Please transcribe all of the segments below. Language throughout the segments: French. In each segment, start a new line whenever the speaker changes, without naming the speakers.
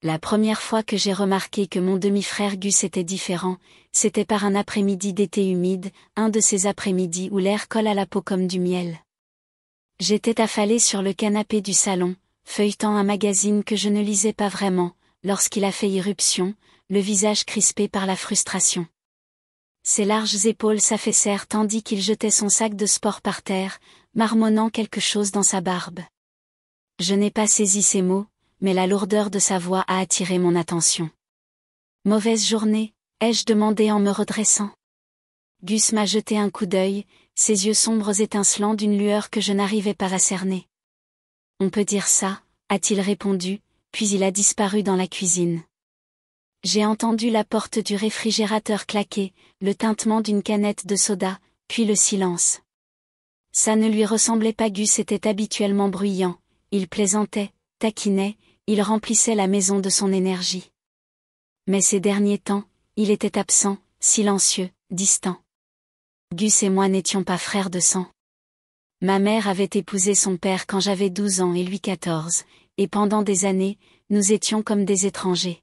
La première fois que j'ai remarqué que mon demi-frère Gus était différent, c'était par un après-midi d'été humide, un de ces après-midi où l'air colle à la peau comme du miel. J'étais affalée sur le canapé du salon, feuilletant un magazine que je ne lisais pas vraiment, lorsqu'il a fait irruption, le visage crispé par la frustration. Ses larges épaules s'affaissèrent tandis qu'il jetait son sac de sport par terre, marmonnant quelque chose dans sa barbe. Je n'ai pas saisi ces mots, mais la lourdeur de sa voix a attiré mon attention. « Mauvaise journée ?» ai-je demandé en me redressant. Gus m'a jeté un coup d'œil, ses yeux sombres étincelant d'une lueur que je n'arrivais pas à cerner. « On peut dire ça » a-t-il répondu, puis il a disparu dans la cuisine. J'ai entendu la porte du réfrigérateur claquer, le tintement d'une canette de soda, puis le silence. Ça ne lui ressemblait pas. Gus était habituellement bruyant, il plaisantait, taquinait, il remplissait la maison de son énergie. Mais ces derniers temps, il était absent, silencieux, distant. Gus et moi n'étions pas frères de sang. Ma mère avait épousé son père quand j'avais 12 ans et lui 14, et pendant des années, nous étions comme des étrangers.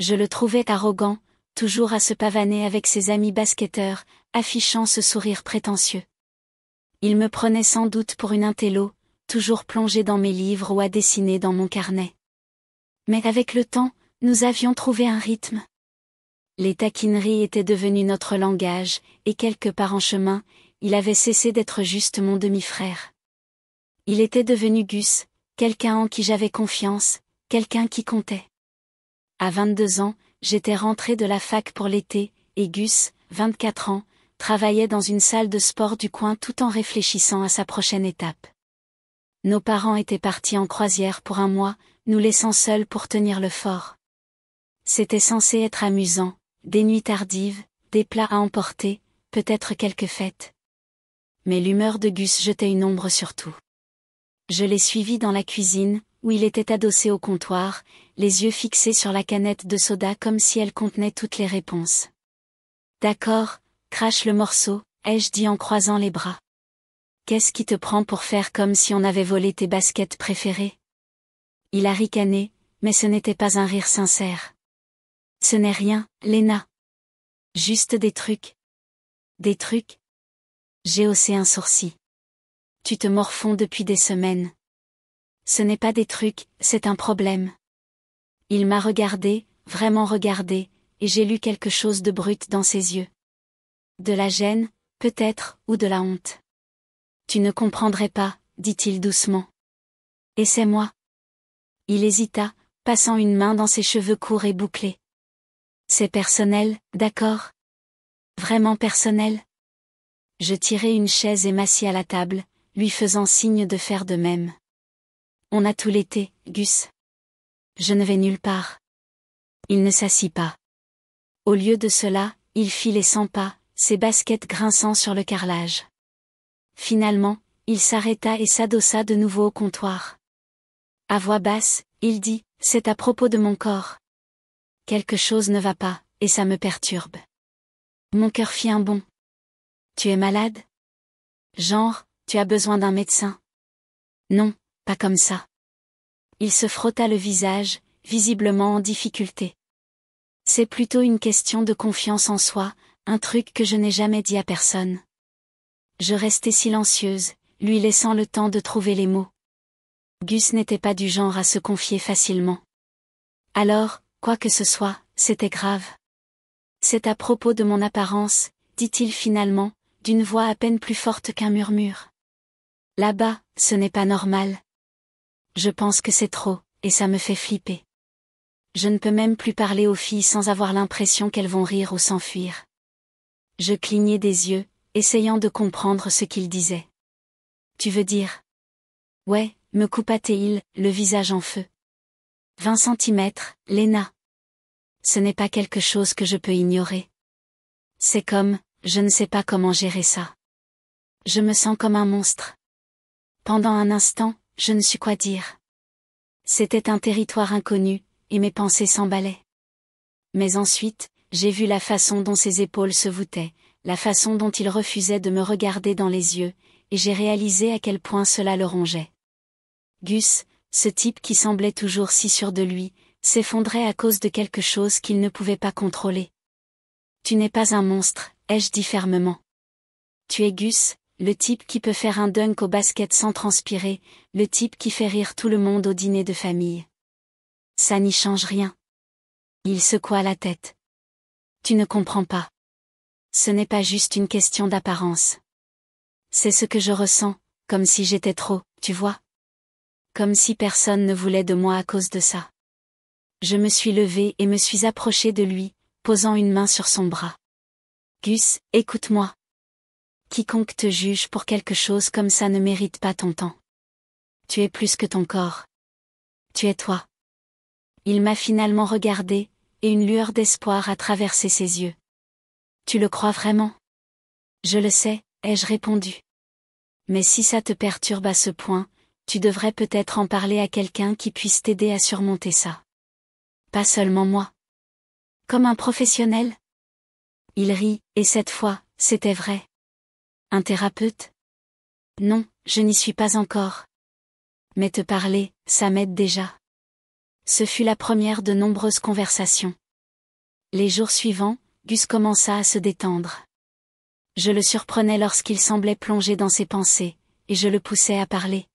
Je le trouvais arrogant, toujours à se pavaner avec ses amis basketteurs, affichant ce sourire prétentieux. Il me prenait sans doute pour une intello, toujours plongé dans mes livres ou à dessiner dans mon carnet. Mais avec le temps, nous avions trouvé un rythme. Les taquineries étaient devenues notre langage, et quelque part en chemin, il avait cessé d'être juste mon demi-frère. Il était devenu Gus, quelqu'un en qui j'avais confiance, quelqu'un qui comptait. À 22 ans, j'étais rentrée de la fac pour l'été, et Gus, 24 ans, travaillait dans une salle de sport du coin tout en réfléchissant à sa prochaine étape. Nos parents étaient partis en croisière pour un mois, nous laissant seuls pour tenir le fort. C'était censé être amusant, des nuits tardives, des plats à emporter, peut-être quelques fêtes. Mais l'humeur de Gus jetait une ombre sur tout. Je l'ai suivi dans la cuisine, où il était adossé au comptoir, les yeux fixés sur la canette de soda comme si elle contenait toutes les réponses. « D'accord, crache le morceau », ai-je dit en croisant les bras. « Qu'est-ce qui te prend pour faire comme si on avait volé tes baskets préférées ?» Il a ricané, mais ce n'était pas un rire sincère. « Ce n'est rien, Léna. Juste des trucs. » « Des trucs ?» J'ai haussé un sourcil. « Tu te morfonds depuis des semaines. » « Ce n'est pas des trucs, c'est un problème. » Il m'a regardé, vraiment regardé, et j'ai lu quelque chose de brut dans ses yeux. De la gêne, peut-être, ou de la honte. « Tu ne comprendrais pas, dit-il doucement. Et c'est moi. » Il hésita, passant une main dans ses cheveux courts et bouclés. « C'est personnel, d'accord ? Vraiment personnel ? » Je tirai une chaise et m'assis à la table, lui faisant signe de faire de même. On a tout l'été, Gus. Je ne vais nulle part. Il ne s'assit pas. Au lieu de cela, il fit les 100 pas, ses baskets grinçant sur le carrelage. Finalement, il s'arrêta et s'adossa de nouveau au comptoir. À voix basse, il dit, « C'est à propos de mon corps. Quelque chose ne va pas, et ça me perturbe. » Mon cœur fit un bond. « Tu es malade ? Genre, tu as besoin d'un médecin ? » Non. Pas comme ça. Il se frotta le visage, visiblement en difficulté. C'est plutôt une question de confiance en soi, un truc que je n'ai jamais dit à personne. Je restai silencieuse, lui laissant le temps de trouver les mots. Gus n'était pas du genre à se confier facilement. Alors, quoi que ce soit, c'était grave. C'est à propos de mon apparence, dit-il finalement, d'une voix à peine plus forte qu'un murmure. Là-bas, ce n'est pas normal. Je pense que c'est trop, et ça me fait flipper. Je ne peux même plus parler aux filles sans avoir l'impression qu'elles vont rire ou s'enfuir. Je clignai des yeux, essayant de comprendre ce qu'il disait. Tu veux dire ? Ouais, me coupa-t-il, le visage en feu. 20 centimètres, Léna. Ce n'est pas quelque chose que je peux ignorer. C'est comme, je ne sais pas comment gérer ça. Je me sens comme un monstre. Pendant un instant, je ne sus quoi dire. C'était un territoire inconnu, et mes pensées s'emballaient. Mais ensuite, j'ai vu la façon dont ses épaules se voûtaient, la façon dont il refusait de me regarder dans les yeux, et j'ai réalisé à quel point cela le rongeait. Gus, ce type qui semblait toujours si sûr de lui, s'effondrait à cause de quelque chose qu'il ne pouvait pas contrôler. Tu n'es pas un monstre, ai-je dit fermement. Tu es Gus, le type qui peut faire un dunk au basket sans transpirer, le type qui fait rire tout le monde au dîner de famille. Ça n'y change rien. Il secoua la tête. Tu ne comprends pas. Ce n'est pas juste une question d'apparence. C'est ce que je ressens, comme si j'étais trop, tu vois. Comme si personne ne voulait de moi à cause de ça. Je me suis levée et me suis approchée de lui, posant une main sur son bras. Gus, écoute-moi. Quiconque te juge pour quelque chose comme ça ne mérite pas ton temps. Tu es plus que ton corps. Tu es toi. Il m'a finalement regardé, et une lueur d'espoir a traversé ses yeux. Tu le crois vraiment? Je le sais, ai-je répondu. Mais si ça te perturbe à ce point, tu devrais peut-être en parler à quelqu'un qui puisse t'aider à surmonter ça. Pas seulement moi. Comme un professionnel? Il rit, et cette fois, c'était vrai. Un thérapeute? Non, je n'y suis pas encore. Mais te parler, ça m'aide déjà. Ce fut la première de nombreuses conversations. Les jours suivants, Gus commença à se détendre. Je le surprenais lorsqu'il semblait plongé dans ses pensées, et je le poussais à parler.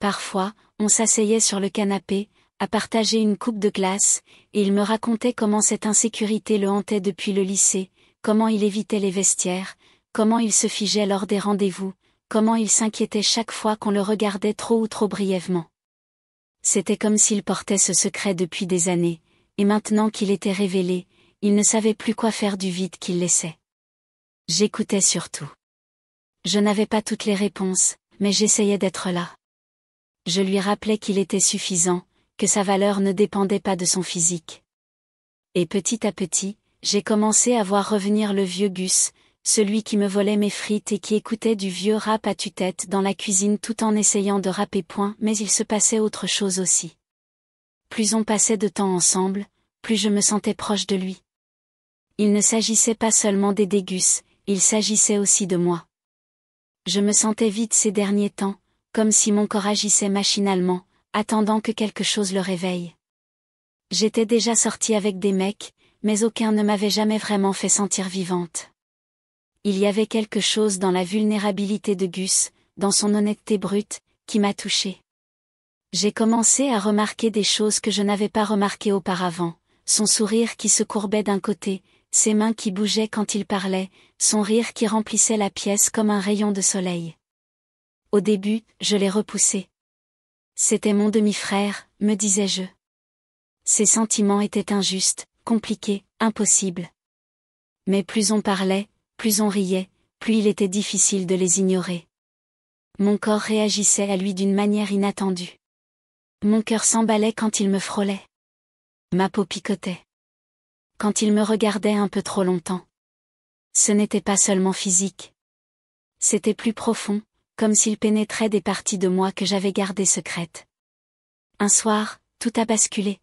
Parfois, on s'asseyait sur le canapé, à partager une coupe de glace, et il me racontait comment cette insécurité le hantait depuis le lycée, comment il évitait les vestiaires, comment il se figeait lors des rendez-vous, comment il s'inquiétait chaque fois qu'on le regardait trop ou trop brièvement. C'était comme s'il portait ce secret depuis des années, et maintenant qu'il était révélé, il ne savait plus quoi faire du vide qu'il laissait. J'écoutais surtout. Je n'avais pas toutes les réponses, mais j'essayais d'être là. Je lui rappelais qu'il était suffisant, que sa valeur ne dépendait pas de son physique. Et petit à petit, j'ai commencé à voir revenir le vieux Gus, celui qui me volait mes frites et qui écoutait du vieux rap à tue-tête dans la cuisine tout en essayant de rapper point, mais il se passait autre chose aussi. Plus on passait de temps ensemble, plus je me sentais proche de lui. Il ne s'agissait pas seulement d'aider Gus, il s'agissait aussi de moi. Je me sentais vide ces derniers temps, comme si mon corps agissait machinalement, attendant que quelque chose le réveille. J'étais déjà sortie avec des mecs, mais aucun ne m'avait jamais vraiment fait sentir vivante. Il y avait quelque chose dans la vulnérabilité de Gus, dans son honnêteté brute, qui m'a touchée. J'ai commencé à remarquer des choses que je n'avais pas remarquées auparavant, son sourire qui se courbait d'un côté, ses mains qui bougeaient quand il parlait, son rire qui remplissait la pièce comme un rayon de soleil. Au début, je l'ai repoussé. C'était mon demi-frère, me disais-je. Ses sentiments étaient injustes, compliqués, impossibles. Mais plus on parlait, plus on riait, plus il était difficile de les ignorer. Mon corps réagissait à lui d'une manière inattendue. Mon cœur s'emballait quand il me frôlait. Ma peau picotait. Quand il me regardait un peu trop longtemps. Ce n'était pas seulement physique. C'était plus profond, comme s'il pénétrait des parties de moi que j'avais gardées secrètes. Un soir, tout a basculé.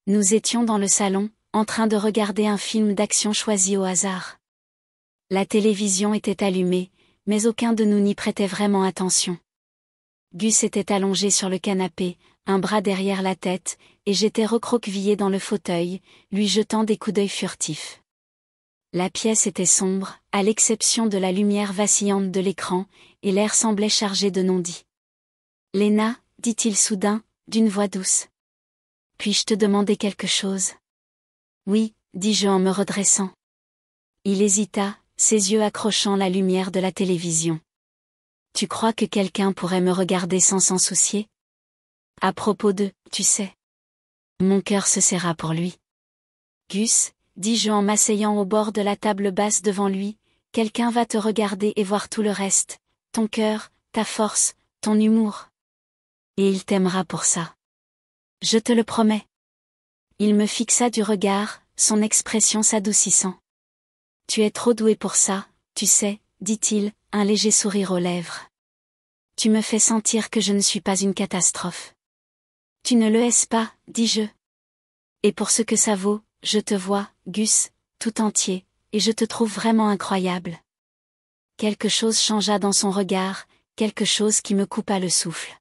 Nous étions dans le salon, en train de regarder un film d'action choisi au hasard. La télévision était allumée, mais aucun de nous n'y prêtait vraiment attention. Gus était allongé sur le canapé, un bras derrière la tête, et j'étais recroquevillée dans le fauteuil, lui jetant des coups d'œil furtifs. La pièce était sombre, à l'exception de la lumière vacillante de l'écran, et l'air semblait chargé de non-dits. « Léna, dit-il soudain, d'une voix douce. Puis-je te demander quelque chose? Oui, dis-je en me redressant. Il hésita, ses yeux accrochant la lumière de la télévision. Tu crois que quelqu'un pourrait me regarder sans s'en soucier? À propos de, tu sais. Mon cœur se serra pour lui. Gus, dis-je en m'asseyant au bord de la table basse devant lui, quelqu'un va te regarder et voir tout le reste, ton cœur, ta force, ton humour. Et il t'aimera pour ça. Je te le promets. Il me fixa du regard, son expression s'adoucissant. Tu es trop doué pour ça, tu sais, dit-il, un léger sourire aux lèvres. Tu me fais sentir que je ne suis pas une catastrophe. Tu ne le es pas, dis-je. Et pour ce que ça vaut, je te vois, Gus, tout entier, et je te trouve vraiment incroyable. Quelque chose changea dans son regard, quelque chose qui me coupa le souffle.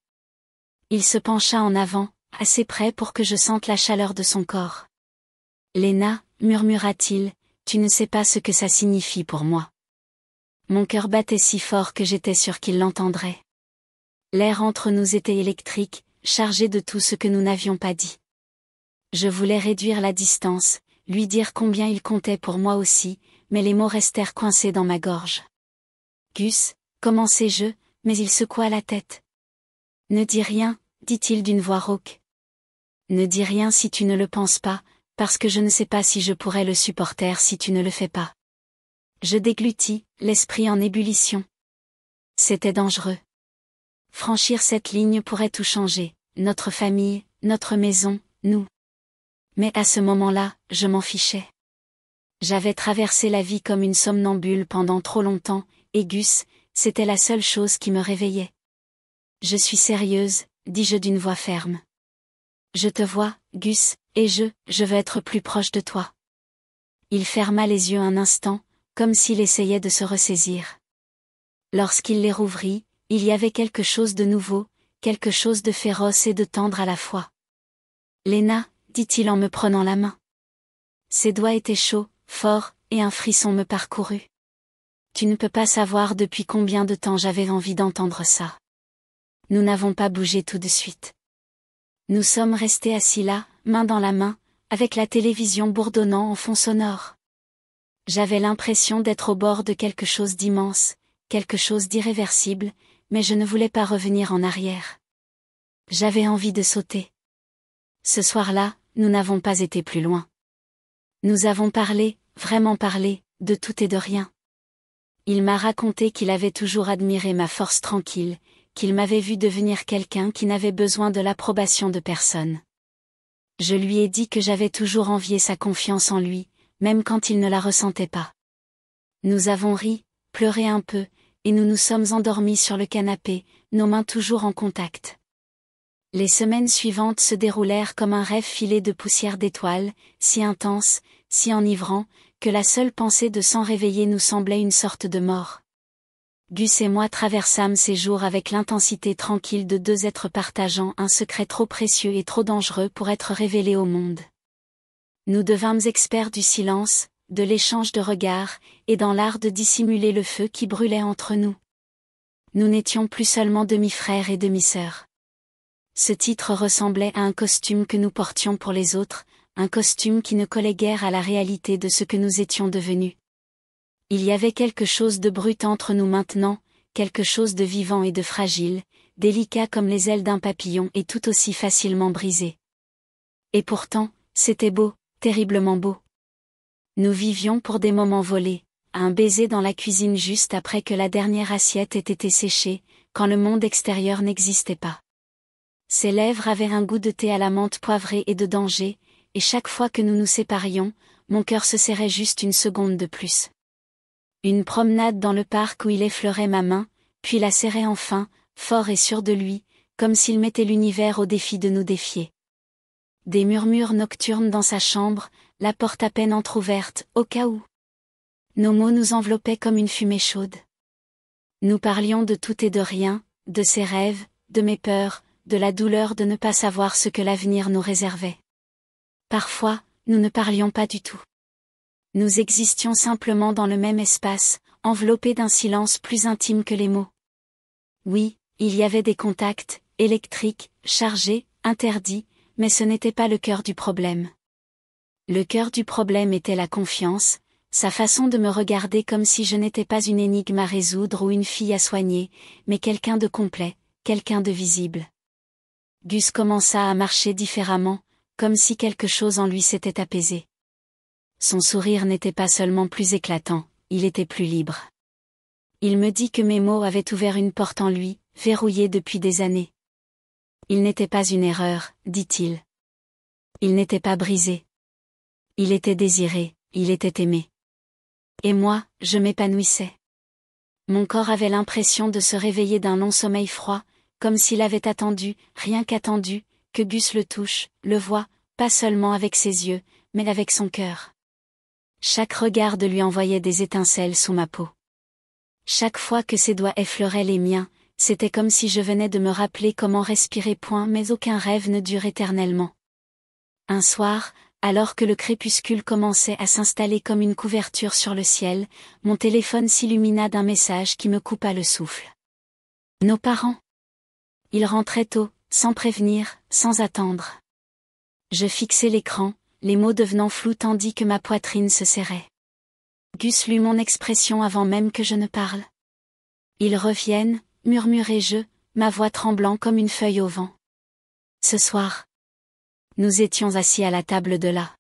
Il se pencha en avant, assez près pour que je sente la chaleur de son corps. Léna, murmura-t-il, tu ne sais pas ce que ça signifie pour moi. Mon cœur battait si fort que j'étais sûre qu'il l'entendrait. L'air entre nous était électrique, chargé de tout ce que nous n'avions pas dit. Je voulais réduire la distance, lui dire combien il comptait pour moi aussi, mais les mots restèrent coincés dans ma gorge. Gus, commençai-je, mais il secoua la tête. Ne dis rien, dit-il d'une voix rauque. Ne dis rien si tu ne le penses pas, parce que je ne sais pas si je pourrais le supporter si tu ne le fais pas. Je déglutis, l'esprit en ébullition. C'était dangereux. Franchir cette ligne pourrait tout changer, notre famille, notre maison, nous. Mais à ce moment-là, je m'en fichais. J'avais traversé la vie comme une somnambule pendant trop longtemps, et Gus, c'était la seule chose qui me réveillait. Je suis sérieuse, dis-je d'une voix ferme. Je te vois, Gus, et je veux être plus proche de toi. Il ferma les yeux un instant, comme s'il essayait de se ressaisir. Lorsqu'il les rouvrit, il y avait quelque chose de nouveau, quelque chose de féroce et de tendre à la fois. Léna, dit-il en me prenant la main. Ses doigts étaient chauds, forts, et un frisson me parcourut. Tu ne peux pas savoir depuis combien de temps j'avais envie d'entendre ça. Nous n'avons pas bougé tout de suite. Nous sommes restés assis là, main dans la main, avec la télévision bourdonnant en fond sonore. J'avais l'impression d'être au bord de quelque chose d'immense, quelque chose d'irréversible, mais je ne voulais pas revenir en arrière. J'avais envie de sauter. Ce soir-là, nous n'avons pas été plus loin. Nous avons parlé, vraiment parlé, de tout et de rien. Il m'a raconté qu'il avait toujours admiré ma force tranquille, qu'il m'avait vu devenir quelqu'un qui n'avait besoin de l'approbation de personne. Je lui ai dit que j'avais toujours envié sa confiance en lui, même quand il ne la ressentait pas. Nous avons ri, pleuré un peu, et nous nous sommes endormis sur le canapé, nos mains toujours en contact. Les semaines suivantes se déroulèrent comme un rêve filé de poussière d'étoiles, si intense, si enivrant, que la seule pensée de s'en réveiller nous semblait une sorte de mort. Gus et moi traversâmes ces jours avec l'intensité tranquille de deux êtres partageant un secret trop précieux et trop dangereux pour être révélé au monde. Nous devînmes experts du silence, de l'échange de regards, et dans l'art de dissimuler le feu qui brûlait entre nous. Nous n'étions plus seulement demi-frères et demi-sœurs. Ce titre ressemblait à un costume que nous portions pour les autres, un costume qui ne collait guère à la réalité de ce que nous étions devenus. Il y avait quelque chose de brut entre nous maintenant, quelque chose de vivant et de fragile, délicat comme les ailes d'un papillon et tout aussi facilement brisé. Et pourtant, c'était beau, terriblement beau. Nous vivions pour des moments volés, à un baiser dans la cuisine juste après que la dernière assiette ait été séchée, quand le monde extérieur n'existait pas. Ses lèvres avaient un goût de thé à la menthe poivrée et de danger, et chaque fois que nous nous séparions, mon cœur se serrait juste une seconde de plus. Une promenade dans le parc où il effleurait ma main, puis la serrait enfin, fort et sûr de lui, comme s'il mettait l'univers au défi de nous défier. Des murmures nocturnes dans sa chambre, la porte à peine entr'ouverte, au cas où. Nos mots nous enveloppaient comme une fumée chaude. Nous parlions de tout et de rien, de ses rêves, de mes peurs, de la douleur de ne pas savoir ce que l'avenir nous réservait. Parfois, nous ne parlions pas du tout. Nous existions simplement dans le même espace, enveloppés d'un silence plus intime que les mots. Oui, il y avait des contacts, électriques, chargés, interdits, mais ce n'était pas le cœur du problème. Le cœur du problème était la confiance, sa façon de me regarder comme si je n'étais pas une énigme à résoudre ou une fille à soigner, mais quelqu'un de complet, quelqu'un de visible. Gus commença à marcher différemment, comme si quelque chose en lui s'était apaisé. Son sourire n'était pas seulement plus éclatant, il était plus libre. Il me dit que mes mots avaient ouvert une porte en lui, verrouillée depuis des années. Il n'était pas une erreur, dit-il. Il n'était pas brisé. Il était désiré, il était aimé. Et moi, je m'épanouissais. Mon corps avait l'impression de se réveiller d'un long sommeil froid, comme s'il avait attendu, rien qu'attendu, que Gus le touche, le voie, pas seulement avec ses yeux, mais avec son cœur. Chaque regard de lui envoyait des étincelles sous ma peau. Chaque fois que ses doigts effleuraient les miens, C'était comme si je venais de me rappeler comment respirer. Mais aucun rêve ne dure éternellement. Un soir, alors que le crépuscule commençait à s'installer comme une couverture sur le ciel, mon téléphone s'illumina d'un message qui me coupa le souffle. Nos parents. Ils rentraient tôt, sans prévenir, sans attendre. Je fixais l'écran, les mots devenant flous tandis que ma poitrine se serrait. Gus lut mon expression avant même que je ne parle. Ils reviennent, murmurai-je, ma voix tremblant comme une feuille au vent. Ce soir. Nous étions assis à la table de la